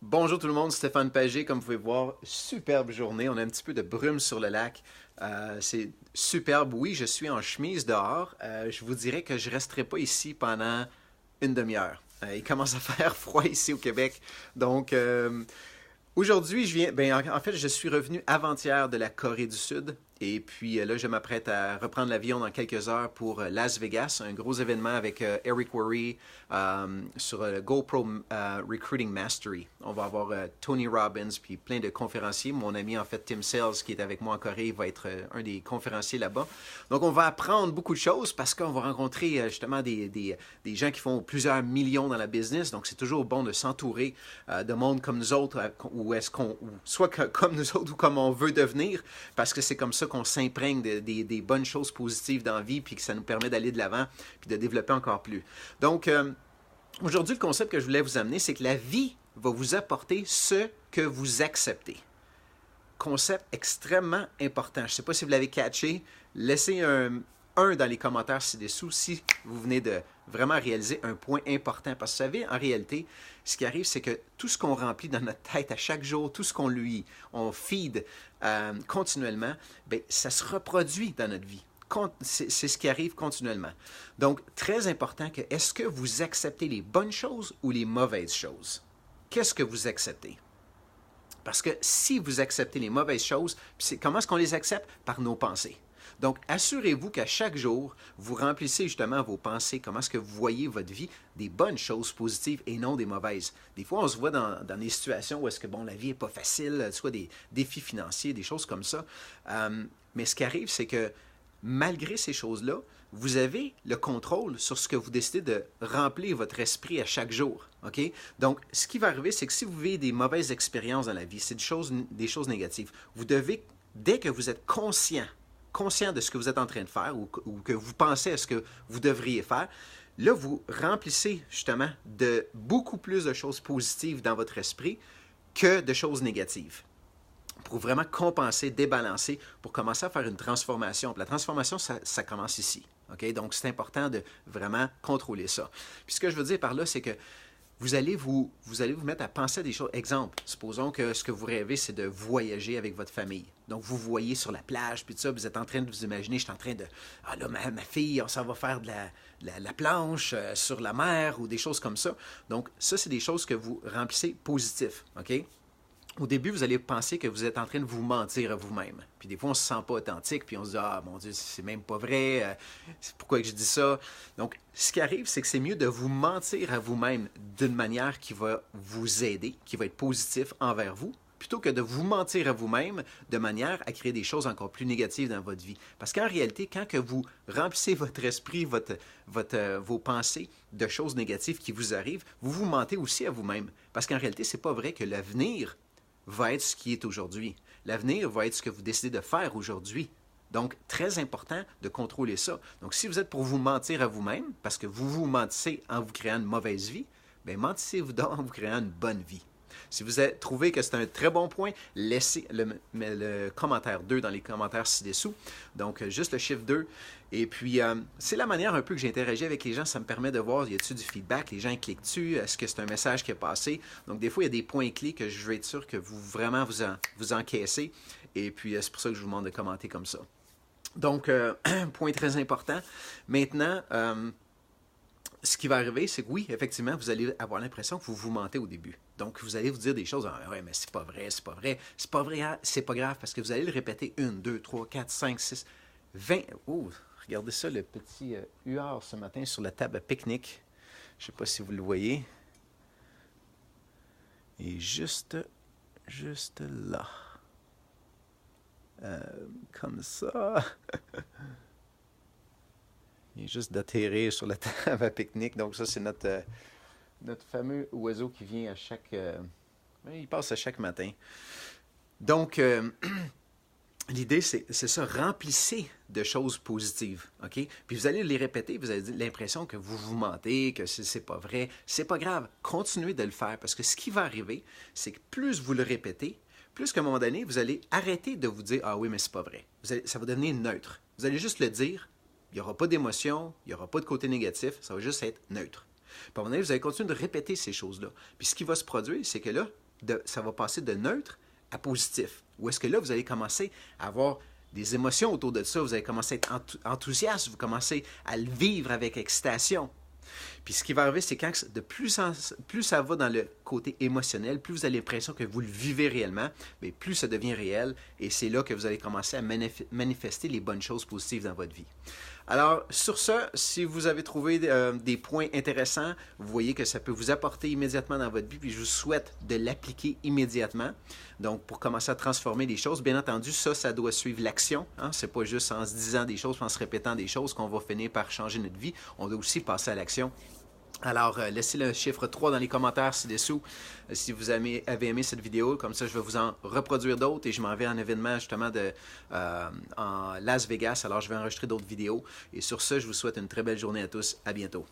Bonjour tout le monde, Stéphane Pagé, comme vous pouvez voir, superbe journée, on a un petit peu de brume sur le lac, c'est superbe, oui, je suis en chemise dehors. Je vous dirais que je ne resterai pas ici pendant une demi-heure. Il commence à faire froid ici au Québec, donc aujourd'hui, en fait, je suis revenu avant-hier de la Corée du Sud. Et puis là, je m'apprête à reprendre l'avion dans quelques heures pour Las Vegas, un gros événement avec Eric Worre sur le GoPro Recruiting Mastery. On va avoir Tony Robbins, puis plein de conférenciers. Mon ami, en fait, Tim Sales, qui est avec moi en Corée, va être un des conférenciers là-bas. Donc, on va apprendre beaucoup de choses parce qu'on va rencontrer justement des gens qui font plusieurs millions dans la business. Donc, c'est toujours bon de s'entourer de monde comme nous autres, soit comme nous autres ou comme on veut devenir, parce que c'est comme ça qu'on s'imprègne des bonnes choses positives dans la vie, puis que ça nous permet d'aller de l'avant, puis de développer encore plus. Donc, aujourd'hui, le concept que je voulais vous amener, c'est que la vie va vous apporter ce que vous acceptez. Concept extrêmement important. Je ne sais pas si vous l'avez catché. Laissez un dans les commentaires ci-dessous si vous venez de vraiment réaliser un point important. Parce que vous savez, en réalité, ce qui arrive, c'est que tout ce qu'on remplit dans notre tête à chaque jour, tout ce on feed continuellement, bien, ça se reproduit dans notre vie. C'est ce qui arrive continuellement. Donc, très important que est-ce que vous acceptez les bonnes choses ou les mauvaises choses? Qu'est-ce que vous acceptez? Parce que si vous acceptez les mauvaises choses, comment est-ce qu'on les accepte? Par nos pensées. Donc, assurez-vous qu'à chaque jour, vous remplissez justement vos pensées, comment est-ce que vous voyez votre vie, des bonnes choses positives et non des mauvaises. Des fois, on se voit dans des situations où est-ce que, bon, la vie n'est pas facile, soit des défis financiers, des choses comme ça. Mais ce qui arrive, c'est que malgré ces choses-là, vous avez le contrôle sur ce que vous décidez de remplir votre esprit à chaque jour. OK? Donc, ce qui va arriver, c'est que si vous vivez des mauvaises expériences dans la vie, c'est des choses négatives, vous devez, dès que vous êtes conscient de ce que vous êtes en train de faire ou que vous pensez à ce que vous devriez faire, là, vous remplissez justement de beaucoup plus de choses positives dans votre esprit que de choses négatives, pour vraiment compenser, débalancer, pour commencer à faire une transformation. Puis la transformation, ça commence ici. Okay? Donc, c'est important de vraiment contrôler ça. Puis ce que je veux dire par là, c'est que vous allez vous mettre à penser à des choses. Exemple, supposons que ce que vous rêvez, c'est de voyager avec votre famille. Donc, vous voyez sur la plage, puis tout ça, vous êtes en train de vous imaginer, je suis en train de, ah là, ma fille, on s'en va faire de la planche sur la mer ou des choses comme ça. Donc, ça, c'est des choses que vous remplissez positif, OK? Au début, vous allez penser que vous êtes en train de vous mentir à vous-même. Puis des fois, on ne se sent pas authentique, puis on se dit « Ah, mon Dieu, c'est même pas vrai, pourquoi que je dis ça? » Donc, ce qui arrive, c'est que c'est mieux de vous mentir à vous-même d'une manière qui va vous aider, qui va être positive envers vous, plutôt que de vous mentir à vous-même de manière à créer des choses encore plus négatives dans votre vie. Parce qu'en réalité, quand que vous remplissez votre esprit, vos pensées de choses négatives qui vous arrivent, vous vous mentez aussi à vous-même. Parce qu'en réalité, ce n'est pas vrai que l'avenir va être ce qui est aujourd'hui. L'avenir va être ce que vous décidez de faire aujourd'hui. Donc, très important de contrôler ça. Donc, si vous êtes pour vous mentir à vous-même, parce que vous vous mentissez en vous créant une mauvaise vie, bien, mentissez-vous donc en vous créant une bonne vie. Si vous avez trouvé que c'est un très bon point, laissez le commentaire 2 dans les commentaires ci-dessous. Donc, juste le chiffre 2. Et puis, c'est la manière un peu que j'interagis avec les gens. Ça me permet de voir, y a-t-il du feedback? Les gens cliquent dessus? Est-ce que c'est un message qui est passé? Donc, des fois, il y a des points clés que je veux être sûr que vous vraiment vous encaissez. Et puis, c'est pour ça que je vous demande de commenter comme ça. Donc, point très important. Maintenant, ce qui va arriver, c'est que oui, effectivement, vous allez avoir l'impression que vous vous mentez au début. Donc, vous allez vous dire des choses, ah, ouais, mais c'est pas vrai, c'est pas vrai, c'est pas vrai, c'est pas grave, parce que vous allez le répéter 1, 2, 3, 4, 5, 6, 20. Oh, regardez ça, le petit huard ce matin sur la table à pique-nique. Je ne sais pas si vous le voyez. Et juste là. Comme ça. Il est juste d'atterrir sur la table à pique-nique. Donc ça, c'est notre fameux oiseau qui vient à chaque... il passe à chaque matin. Donc, l'idée, c'est ça, remplissez de choses positives, OK? Puis vous allez les répéter, vous avez l'impression que vous vous mentez, que c'est pas vrai. C'est pas grave, continuez de le faire, parce que ce qui va arriver, c'est que plus vous le répétez, plus qu'à un moment donné, vous allez arrêter de vous dire « Ah oui, mais c'est pas vrai ». Ça va devenir neutre. Vous allez juste le dire, il n'y aura pas d'émotion, il n'y aura pas de côté négatif, ça va juste être neutre. Puis à un moment donné, vous allez continuer de répéter ces choses-là. Puis ce qui va se produire, c'est que là, ça va passer de neutre à positif. Où est-ce que là, vous allez commencer à avoir des émotions autour de ça, vous allez commencer à être enthousiaste, vous commencez à le vivre avec excitation. Puis ce qui va arriver, c'est quand plus ça va dans le côté émotionnel, plus vous avez l'impression que vous le vivez réellement, mais plus ça devient réel et c'est là que vous allez commencer à manifester les bonnes choses positives dans votre vie. Alors, sur ce, si vous avez trouvé des points intéressants, vous voyez que ça peut vous apporter immédiatement dans votre vie, puis je vous souhaite de l'appliquer immédiatement. Donc, pour commencer à transformer les choses, bien entendu, ça doit suivre l'action. Hein? Ce n'est pas juste en se disant des choses, en se répétant des choses qu'on va finir par changer notre vie. On doit aussi passer à l'action. Alors, laissez le chiffre 3 dans les commentaires ci-dessous si vous avez aimé cette vidéo. Comme ça, je vais vous en reproduire d'autres et je m'en vais en événement justement en Las Vegas. Alors, je vais enregistrer d'autres vidéos. Et sur ce, je vous souhaite une très belle journée à tous. À bientôt.